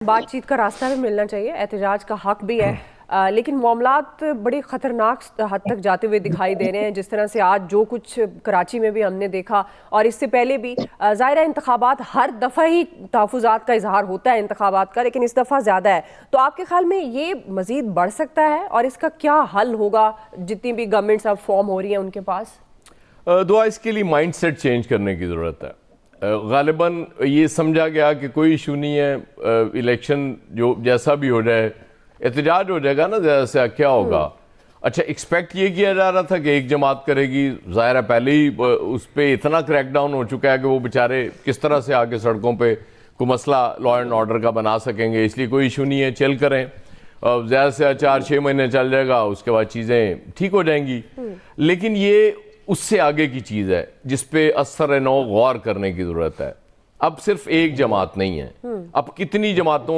بات چیت کا راستہ بھی ملنا چاہیے، احتجاج کا حق بھی ہے، لیکن معاملات بڑی خطرناک حد تک جاتے ہوئے دکھائی دے رہے ہیں. جس طرح سے آج جو کچھ کراچی میں بھی ہم نے دیکھا اور اس سے پہلے بھی ظاہرہ انتخابات ہر دفعہ ہی تحفظات کا اظہار ہوتا ہے انتخابات کا، لیکن اس دفعہ زیادہ ہے. تو آپ کے خیال میں یہ مزید بڑھ سکتا ہے اور اس کا کیا حل ہوگا جتنی بھی گورنمنٹس اب فارم ہو رہی ہیں ان کے پاس؟ دعا اس کے لیے مائنڈ سیٹ چینج کرنے کی ضرورت ہے. غالباً یہ سمجھا گیا کہ کوئی ایشو نہیں ہے، الیکشن جو جیسا بھی ہو جائے احتجاج ہو جائے گا نا، زیادہ سے کیا ہوگا. اچھا ایکسپیکٹ یہ کیا جا رہا تھا کہ ایک جماعت کرے گی، ظاہر ہے پہلے ہی اس پہ اتنا کریک ڈاؤن ہو چکا ہے کہ وہ بیچارے کس طرح سے آگے سڑکوں پہ کوئی مسئلہ لا اینڈ آرڈر کا بنا سکیں گے. اس لیے کوئی ایشو نہیں ہے، چل کریں، زیادہ سے 4-6 مہینے چل جائے گا، اس کے بعد چیزیں ٹھیک ہو جائیں گی. لیکن یہ اس سے آگے کی چیز ہے جس پہ اثر نو غور کرنے کی ضرورت ہے. اب صرف ایک جماعت نہیں ہے، اب کتنی جماعتوں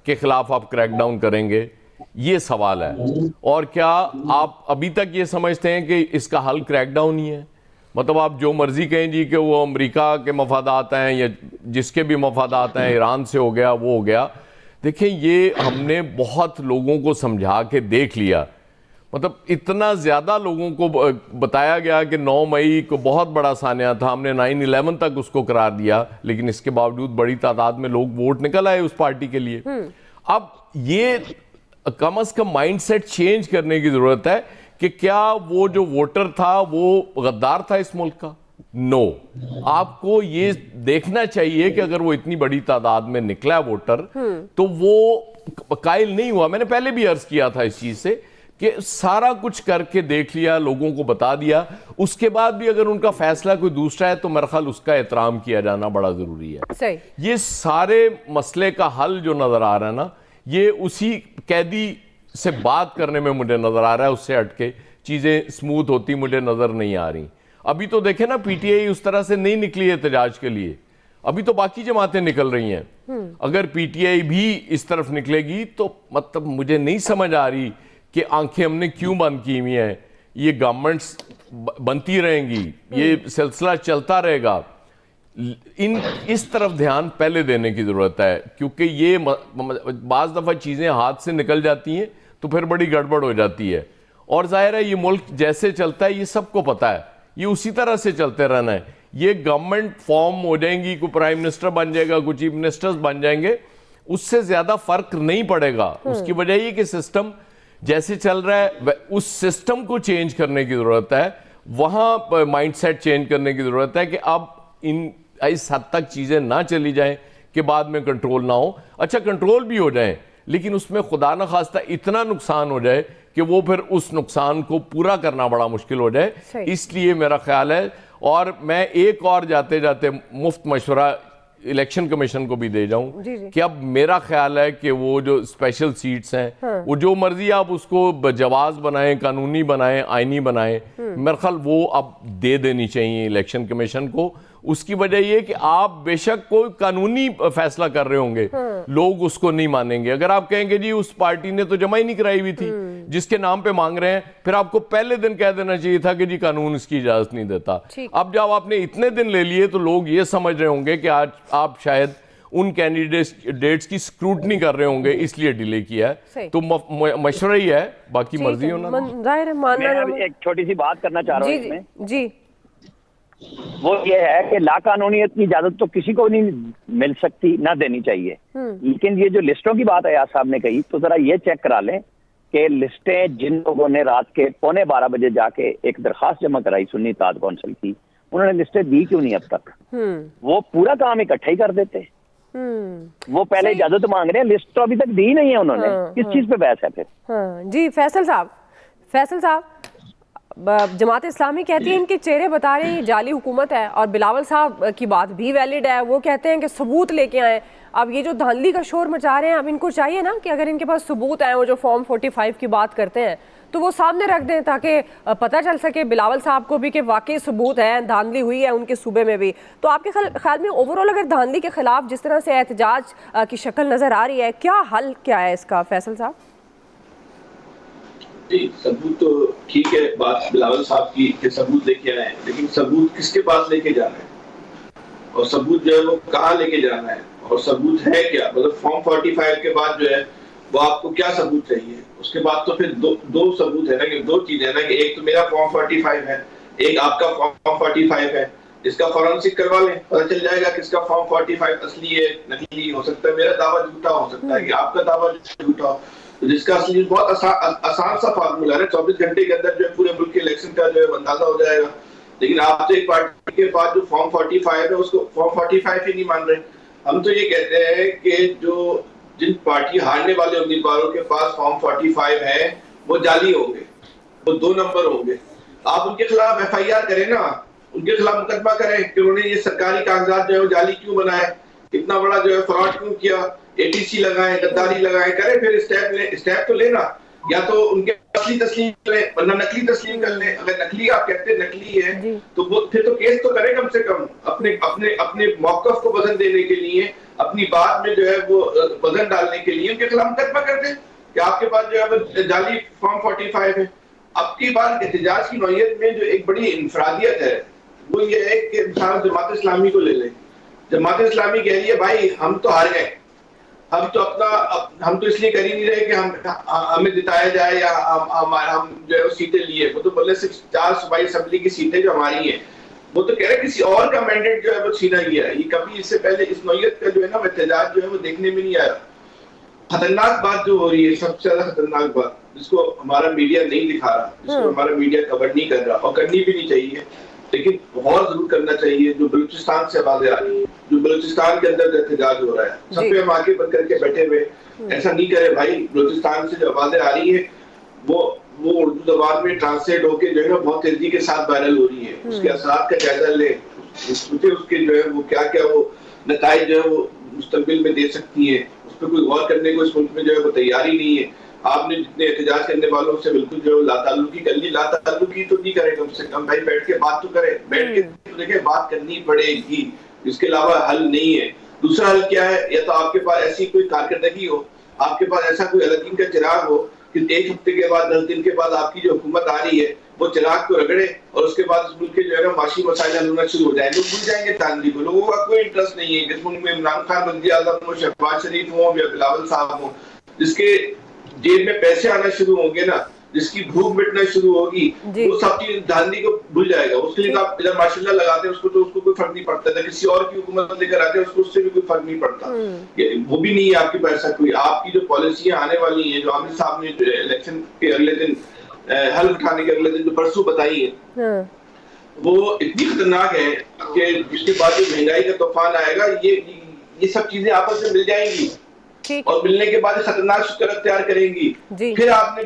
کے خلاف آپ کریک ڈاؤن کریں گے، یہ سوال ہے. اور کیا آپ ابھی تک یہ سمجھتے ہیں کہ اس کا حل کریک ڈاؤن ہی ہے؟ مطلب آپ جو مرضی کہیں جی کہ وہ امریکہ کے مفادات ہیں یا جس کے بھی مفادات ہیں، ایران سے ہو گیا وہ ہو گیا. دیکھیں یہ ہم نے بہت لوگوں کو سمجھا کے دیکھ لیا، مطلب اتنا زیادہ لوگوں کو بتایا گیا کہ 9 مئی کو بہت بڑا سانحہ تھا، ہم نے 9/11 تک اس کو قرار دیا، لیکن اس کے باوجود بڑی تعداد میں لوگ ووٹ نکل آئے اس پارٹی کے لیے. اب یہ کم از کم مائنڈ سیٹ چینج کرنے کی ضرورت ہے کہ کیا وہ جو ووٹر تھا وہ غدار تھا اس ملک کا؟ نو. آپ کو یہ دیکھنا چاہیے کہ اگر وہ اتنی بڑی تعداد میں نکلا ووٹر تو وہ قائل نہیں ہوا. میں نے پہلے بھی عرض کیا تھا اس چیز سے کہ سارا کچھ کر کے دیکھ لیا، لوگوں کو بتا دیا، اس کے بعد بھی اگر ان کا فیصلہ کوئی دوسرا ہے تو میرا خیال اس کا احترام کیا جانا بڑا ضروری ہے. صحیح. یہ سارے مسئلے کا حل جو نظر آ رہا ہے نا، یہ اسی قیدی سے بات کرنے میں مجھے نظر آ رہا ہے، اس سے ہٹ کے چیزیں سموتھ ہوتی مجھے نظر نہیں آ رہی. ابھی تو دیکھیں نا پی ٹی آئی اس طرح سے نہیں نکلی احتجاج کے لیے، ابھی تو باقی جماعتیں نکل رہی ہیں. اگر پی ٹی آئی بھی اس طرف نکلے گی تو مطلب مجھے نہیں سمجھ آ رہی کہ آنکھیں ہم نے کیوں بند کی ہوئی ہیں. یہ گورنمنٹس بنتی رہیں گی، یہ سلسلہ چلتا رہے گا. اس طرف دھیان پہلے دینے کی ضرورت ہے، کیونکہ یہ بعض دفعہ چیزیں ہاتھ سے نکل جاتی ہیں تو پھر بڑی گڑبڑ ہو جاتی ہے. اور ظاہر ہے یہ ملک جیسے چلتا ہے یہ سب کو پتا ہے، یہ اسی طرح سے چلتے رہنا ہے. یہ گورنمنٹ فارم ہو جائیں گی، کوئی پرائم منسٹر بن جائے گا، کوئی چیف منسٹرز بن جائیں گے، اس سے زیادہ فرق نہیں پڑے گا. اس کی وجہ یہ کہ سسٹم جیسے چل رہا ہے اس سسٹم کو چینج کرنے کی ضرورت ہے. وہاں مائنڈ سیٹ چینج کرنے کی ضرورت ہے کہ اب اس حد تک چیزیں نہ چلی جائیں کہ بعد میں کنٹرول نہ ہو. اچھا کنٹرول بھی ہو جائیں لیکن اس میں خدا نہ خواستہ اتنا نقصان ہو جائے کہ وہ پھر اس نقصان کو پورا کرنا بڑا مشکل ہو جائے. اس لیے میرا خیال ہے، اور میں ایک اور جاتے جاتے مفت مشورہ الیکشن کمیشن کو بھی دے جاؤں کہ اب میرا خیال ہے کہ وہ جو اسپیشل سیٹس ہیں وہ جو مرضی آپ اس کو جواز بنائیں، قانونی بنائیں، آئینی بنائیں، میرا خیال وہ اب دے دینی چاہیے الیکشن کمیشن کو. اس کی وجہ یہ کہ آپ بے شک کوئی قانونی فیصلہ کر رہے ہوں گے، لوگ اس کو نہیں مانیں گے. اگر آپ کہیں گے جی اس پارٹی نے تو جمع ہی نہیں کرائی ہوئی تھی جس کے نام پہ مانگ رہے ہیں، پھر آپ کو پہلے دن کہہ دینا چاہیے تھا کہ جی قانون اس کی اجازت نہیں دیتا. اب جب آپ نے اتنے دن لے لیے تو لوگ یہ سمجھ رہے ہوں گے کہ آج آپ شاید ان کینڈیڈیٹس کی سکروٹنی کر رہے ہوں گے، اس لیے ڈیلے کیا ہے. تو مشورہ ہی ہے، باقی مرضی ہونا. میں ایک چھوٹی سی بات کرنا چاہ رہا ہوں اس میں. جی وہ یہ ہے کہ لا قانونیت کی اجازت تو کسی کو نہیں مل سکتی، نہ دینی چاہیے. لیکن یہ جو لسٹوں کی بات ایاز صاحب نے کہی تو ذرا یہ چیک کرا لیں کہ لسٹیں جن لوگوں نے رات کے 11:15 بجے جا کے ایک درخواست جمع کرائی سنی اتحاد کونسل کی، انہوں نے لسٹیں دی کیوں نہیں اب تک؟ وہ پورا کام اکٹھا ہی کر دیتے. وہ پہلے اجازت مانگ رہے ہیں، لسٹ تو ابھی تک دی نہیں ہے انہوں نے. کس چیز پہ بحث ہے پھر؟ جی فیصل صاحب جماعت اسلامی کہتی ہے ان کے چہرے بتا رہے ہیں یہ جعلی حکومت ہے، اور بلاول صاحب کی بات بھی ویلڈ ہے، وہ کہتے ہیں کہ ثبوت لے کے آئیں. اب یہ جو دھاندلی کا شور مچا رہے ہیں، اب ان کو چاہیے نا کہ اگر ان کے پاس ثبوت ہیں، وہ جو فارم 45 کی بات کرتے ہیں تو وہ سامنے رکھ دیں تاکہ پتہ چل سکے بلاول صاحب کو بھی کہ واقعی ثبوت ہے، دھاندلی ہوئی ہے ان کے صوبے میں بھی. تو آپ کے خیال میں اوورآل اگر دھاندلی کے خلاف جس طرح سے احتجاج کی شکل نظر آ رہی ہے، کیا حل کیا ہے اس کا فیصل صاحب؟ جی ثبوت تو ٹھیک ہے، بات بلاول صاحب کی کہ ثبوت لے کے آئے ہیں، لیکن ثبوت کس کے پاس لے کے جانا ہے اور ثبوت جو ہے وہ کہاں لے کے جانا ہے اور ثبوت ہے کیا, مطلب فارم 45 کے بعد جو ہے وہ آپ کو کیا ثبوت چاہیے. اس کے بعد تو پھر دو ثبوت ہے نا, کہ دو چیزیں نا, کہ ایک تو میرا فارم 45 ہے, ایک آپ کا فارم 45 ہے. اس کا فورنسک کروا لیں, پتہ چل جائے گا کس کا فارم 45 اصلی ہے نکلی. ہو سکتا ہے میرا دعویٰ جھوٹا ہو سکتا ہے کہ آپ کا دعویٰ جھوٹا ہو. جس کا اصلی بہت آسان سا فارمولا ہے, 24 گھنٹے کے اندر جو ہے پورے ملک کے الیکشن کا جو ہے اندازہ ہو جائے گا. لیکن آپ تو ایک پارٹی کے پاس جو فارم 45 ہے اس کو فارم 45 ہی نہیں مان رہے. ہم تو یہ کہتے ہیں کہ جو جن پارٹی ہارنے والے امیدواروں کے پاس فارم 45 ہے وہ جعلی ہوں گے, وہ 2 نمبر ہوں گے. آپ ان کے خلاف FIR کریں نا, ان کے خلاف مقدمہ کریں کہ انہوں نے یہ سرکاری کاغذات جو ہے جعلی کیوں بنائے, اتنا بڑا جو ہے فراڈ کیوں کیا, ATC لگائیں, غداری لگائیں, کریں پھر اسٹیپ تو لینا. یا تو ان کے اصلی تسلیم کریں ورنہ نقلی تسلیم کر لیں. اگر نقلی آپ کہتے ہیں نقلی ہے تو وہ پھر تو کیس تو کریں کم سے کم, اپنے موقف کو وزن دینے کے لیے, اپنی بات میں جو ہے وہ وزن ڈالنے کے لیے ان کے خلاف مقدمہ کر دیں کہ آپ کے پاس جو ہے جعلی فارم 45 ہے. اب کی بار احتجاج کی نوعیت میں جو ایک بڑی انفرادیت ہے وہ یہ ہے کہ مثال جماعت اسلامی کو لے لیں. جماعت اسلامی کہہ رہی ہے بھائی ہم تو ہار گئے, ہم تو اس لیے کر ہی نہیں رہے کہ ہمیں جتایا جائے یا ہم جو ہے سیٹیں لیے. وہ تو بولے صرف 4 صوبائی اسمبلی کی سیٹیں جو ہماری ہیں, وہ تو کہہ رہے کسی اور کا مینڈیٹ جو ہے وہ چھینا گیا ہے. یہ کبھی اس سے پہلے اس نوعیت کا جو ہے نا احتجاج جو ہے وہ دیکھنے میں نہیں آیا. خطرناک بات جو ہو رہی ہے, سب سے زیادہ خطرناک بات جس کو ہمارا میڈیا نہیں دکھا رہا, جس کو ہمارا میڈیا کور نہیں کر رہا, اور کرنی بھی نہیں چاہیے, لیکن غور ضرور کرنا چاہیے, جو بلوچستان سے آوازیں آ رہی ہیں, جو بلوچستان کے اندر احتجاج ہو رہا ہے. سب پہ ہم آگے بند کر کے بیٹھے ہوئے, ایسا نہیں کرے بھائی. بلوچستان سے جو آوازیں آ رہی ہیں وہ اردو زبان میں ٹرانسلیٹ ہو کے جو ہے نا بہت تیزی کے ساتھ وائرل ہو رہی ہے. اس کے اثرات کا جائزہ لیں, اس کے جو ہے وہ کیا وہ نتائج جو ہے وہ مستقبل میں دے سکتی ہیں, اس پہ کوئی غور کرنے کو اس ملک میں جو ہے وہ تیاری نہیں ہے. آپ نے جتنے احتجاج کرنے والوں سے بالکل جو لا تعلقی کر لی, لا تعلقی تو نہیں کرے, کم سے کم بھائی بیٹھ کے بات تو کرے, بیٹھ کے دیکھیں بات کرنی پڑے گی, اس کے علاوہ حل نہیں ہے. دوسرا حل کیا ہے, یا تو آپ کے پاس ایسی کوئی کارکردگی ہو, آپ کے پاس ایسا کوئی الدین کا چراغ ہو کہ 1 ہفتے کے بعد 10 دن کے بعد آپ کی جو حکومت آ رہی ہے وہ چراغ کو رگڑے, اور اس کے بعد اس ملک کے جو ہے نا معاشی مسائل حل ہونا شروع ہو جائیں. لوگ بھول جائیں گے چاندنی کو, لوگوں کا کوئی انٹرسٹ نہیں ہے کہ اس ملک میں عمران خان وزیر اعظم ہو, شہباز شریف ہوں یا بلاول صاحب ہوں. جس کے جیب میں پیسے آنا شروع ہوں گے نا, جس کی بھوک مٹنا شروع ہوگی, وہ سب چیز دھاندلی کو بھول جائے گا. اس کے لیے آپ ادھر ماشاء اللہ لگاتے ہیں اس کو تو اس کو کوئی فرق نہیں پڑتا تھا, کسی اور کی حکومت لے کر آتے ہیں اس کو اس سے بھی کوئی فرق نہیں پڑتا. وہ بھی نہیں ہے آپ کے پاس ایسا کوئی. آپ کی جو پالیسیاں آنے والی ہیں, جو عامر صاحب نے الیکشن کے اگلے دن حل اٹھانے کے اگلے دن جو پرسوں بتائی ہیں, وہ اتنی خطرناک ہے کہ اس کے بعد جو مہنگائی کا طوفان آئے گا, یہ سب چیزیں آپس میں مل جائیں گی, اور ملنے کے بعد خطرناک شکل اختیار کریں گی. پھر آپ نے